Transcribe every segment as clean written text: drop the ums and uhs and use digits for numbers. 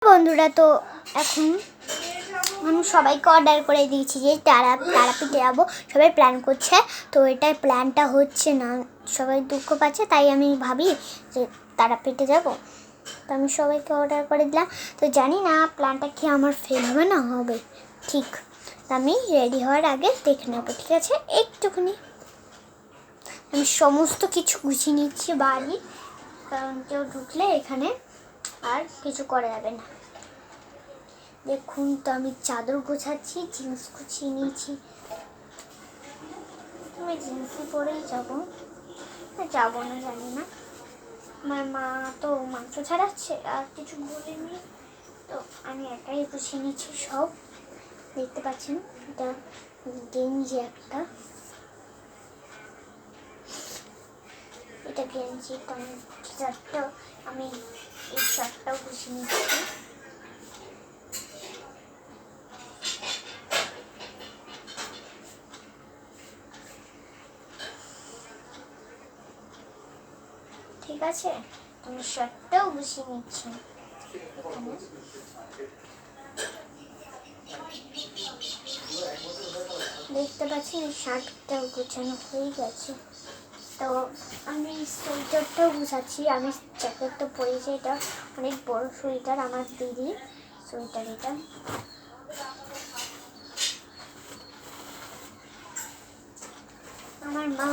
বন্ধুরা, তো এখন আমি সবাইকে অর্ডার করে দিয়েছি যে তারাপীঠে যাবো। সবাই প্ল্যান করছে, তো এটাই প্ল্যানটা হচ্ছে না, সবাই দুঃখ পাচ্ছে। তাই আমি ভাবি যে তারাপীঠে যাব, তো আমি সবাইকে অর্ডার করে দিলাম। তো জানি না প্ল্যানটা কি আমার ফেল হবে না হবে, ঠিক আমি রেডি হওয়ার আগে দেখে নেবো, ঠিক আছে? একটুখানি আমি সমস্ত কিছু গুছিয়ে নিচ্ছি বাড়ি, কারণ কেউ ঢুকলে এখানে আর কিছু করা যাবে না। দেখুন, তো আমি চাদর গোছাচ্ছি, জিন্স গুছিয়ে নিয়েছি। আমি জিন্সই পরেই যাবো না জানি না। আমার মা তো মাংস ছাড়াচ্ছে, আর কিছু বলেনি, তো আমি একাই গুছিয়ে নিচ্ছি সব। দেখতে পাচ্ছেন এটা গেঞ্জি, এটা গেঞ্জি, তো আমি শার্টটাও এই শার্টটাও গুছিয়ে নিচ্ছি। ঠিক আছে, আমি শার্টটাও গুছিয়ে নিচ্ছি। দেখতে পাচ্ছি শার্টটাও গোছানো হয়ে গেছে। তো আমি সোয়েটারটাও গুছাচ্ছি। আমি জ্যাকেটটা পরেছি, এটা অনেক বড় সোয়েটার, আমার দিদির সোয়েটার এটা। আমার মা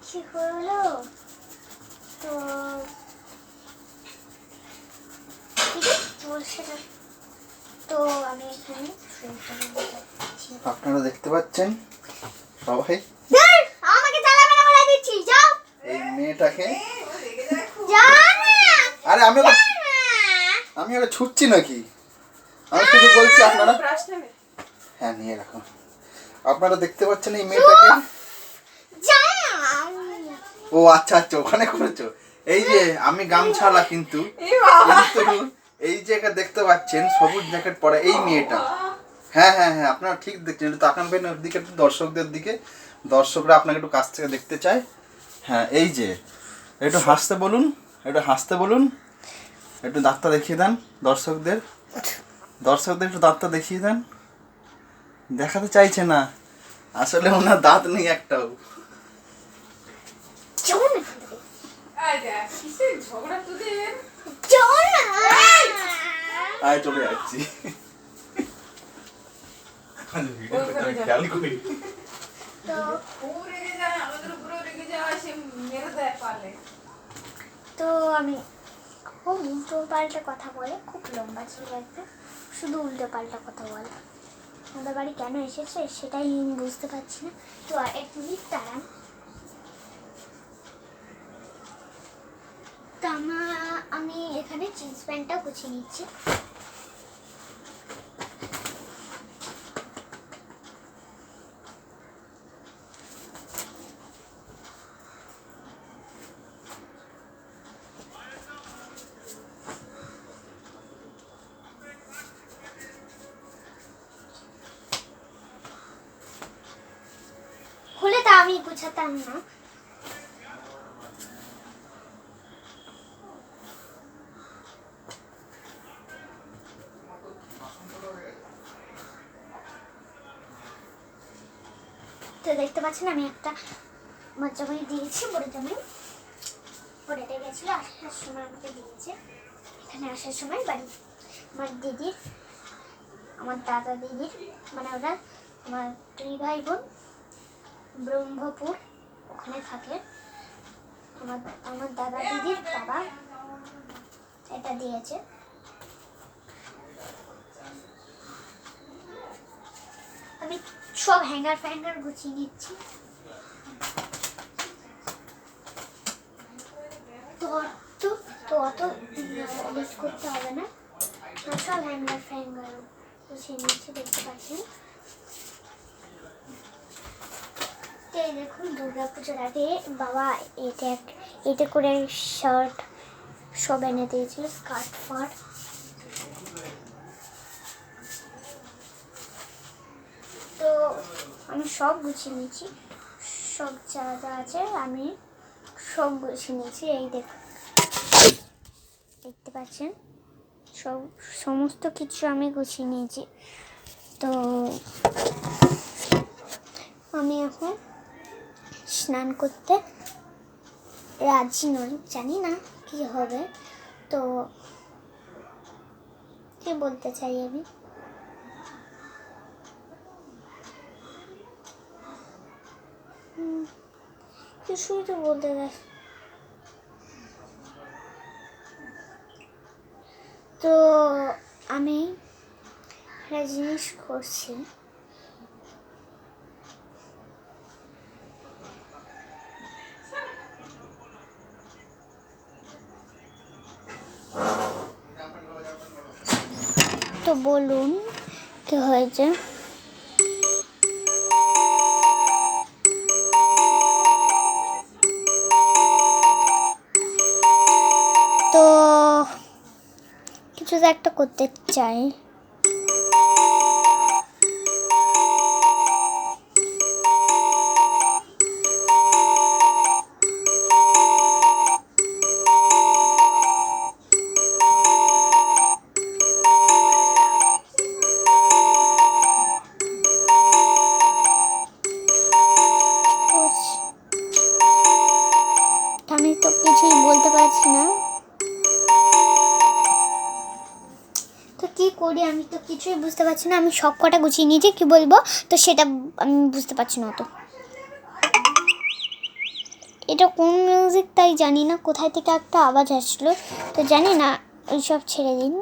কি হলো, তো তো আমি এখানে আপনারা দেখতে পাচ্ছেন সবাই, আমাকে চালাবে না বলে দিচ্ছি, যাও। এই মেয়েটাকে যাও না, আরে আমি ওকে ছুটছি নাকি? আমি শুধু বলছি আপনারা, হ্যাঁ নিয়ে রাখুন। আপনারা দেখতে পাচ্ছেন এই মেয়েটাকে। ও আচ্ছা আচ্ছা, ওখানে করেছো। এই যে আমি গামছালা, কিন্তু এই যে দেখতে পাচ্ছেন সবুজ জ্যাকেট পরা এই মেয়েটা। হ্যাঁ হ্যাঁ হ্যাঁ, আপনারা ঠিক দেখছেন। একটু তাকান ভাই ওর দিকে, একটু দর্শকদের দিকে। দর্শকরা আপনাকে একটু কাছ থেকে দেখতে চায়। হ্যাঁ, এই যে একটু হাসতে বলুন, একটু হাসতে বলুন, একটু দাঁতটা দেখিয়ে দেন দর্শকদের। একটু দাঁতটা দেখিয়ে দেন। দেখাতে চাইছে না, আসলে ওনার দাঁত নেই একটাও। আয় চলে যাচ্ছি। তো আমি খুব উল্টো পাল্টা কথা বলে, খুব লম্বা ছিল একটা, শুধু উল্টো পাল্টা কথা বলে। আমাদের বাড়ি কেন এসেছে সেটাই আমি বুঝতে পারছি না। তো এক মিনিট দাঁড়ান। তো আমি এখানে জিন্স প্যান্টটা গুছিয়ে নিচ্ছি। খুলে তা আমি গুছাতাম না। তো দেখতে পাচ্ছেন আমি একটা আমার জামাই দিয়েছি, বড় জামাই পড়েতে গেছিল, আসার সময় আমাকে দিয়েছে। এখানে আসার সময় বাড়ি আমার দিদির, আমার দাদা দিদির, মানে ওরা আমার দুই ভাই বোন ব্রহ্মপুর ওখানে থাকে। আমার দাদা দিদির বাবা এটা দিয়েছে। আমি সব হ্যাঙ্গার গুছিয়ে নিচ্ছি। তো অত লিস্ট করতে হবে না, সব হ্যাঙ্গার গুছিয়ে নিচ্ছি। দেখতে পাচ্ছেন, দেখুন দুর্গাপুজোর আগে বাবা এটা করে শার্ট সব এনে দিয়েছিল, স্কার্ট ফাট। তো আমি সব গুছিয়ে নিয়েছি, সব যা যা আছে আমি সব গুছিয়ে নিয়েছি। এই দেখুন, দেখতে পাচ্ছেন সমস্ত কিছু আমি গুছিয়ে নিয়েছি। তো আমি এখন স্নান করতে রাজি নই, জানি না কি হবে। তো কি বলতে চাই আমি, কিছুই তো বলতে চাই। তো আমি একটা জিনিস করছি, তো বলুন কি হয়েছে। তো কিছু তো একটা করতে চাই। আমি তো কিছুই বলতে পারছি না, তো কি করি আমি তো কিছুই বুঝতে পারছি না। আমি সব কটা গুছিয়ে নিয়েছি, কি বলবো তো সেটা আমি বুঝতে পারছি না। তো এটা কোন মিউজিক তাই জানি না, কোথায় থেকে একটা আওয়াজ আসলো, তো জানি না, এইসব ছেড়ে দিন।